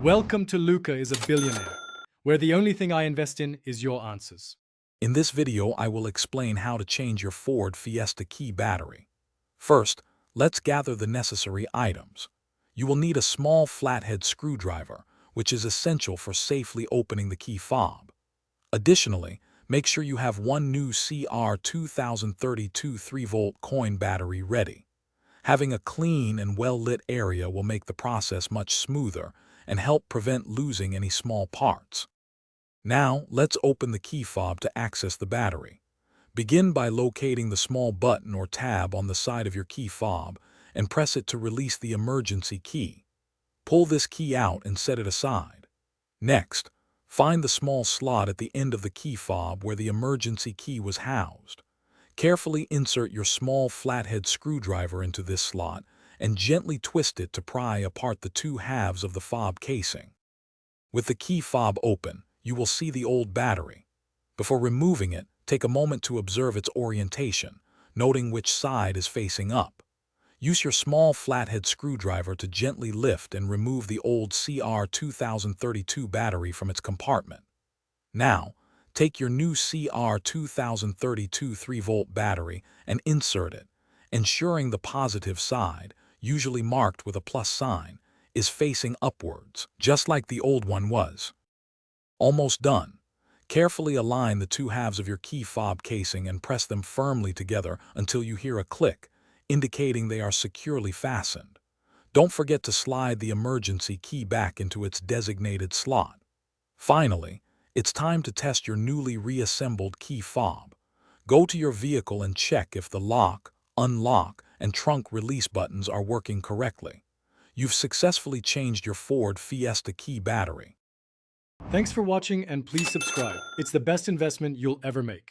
Welcome to Luca is a Billionaire, where the only thing I invest in is your answers. In this video, I will explain how to change your Ford Fiesta key battery. First, let's gather the necessary items. You will need a small flathead screwdriver, which is essential for safely opening the key fob. Additionally, make sure you have one new CR2032 3-volt coin battery ready. Having a clean and well-lit area will make the process much smoother and help prevent losing any small parts. Now, let's open the key fob to access the battery. Begin by locating the small button or tab on the side of your key fob and press it to release the emergency key. Pull this key out and set it aside. Next, find the small slot at the end of the key fob where the emergency key was housed. Carefully insert your small flathead screwdriver into this slot and gently twist it to pry apart the two halves of the fob casing. With the key fob open, you will see the old battery. Before removing it, take a moment to observe its orientation, noting which side is facing up. Use your small flathead screwdriver to gently lift and remove the old CR2032 battery from its compartment. Now, take your new CR2032 3-volt battery and insert it, ensuring the positive side, usually marked with a plus sign, is facing upwards, just like the old one was. Almost done. Carefully align the two halves of your key fob casing and press them firmly together until you hear a click, indicating they are securely fastened. Don't forget to slide the emergency key back into its designated slot. Finally, it's time to test your newly reassembled key fob. Go to your vehicle and check if the lock, unlock, and trunk release buttons are working correctly. You've successfully changed your Ford Fiesta key battery. Thanks for watching and please subscribe. It's the best investment you'll ever make.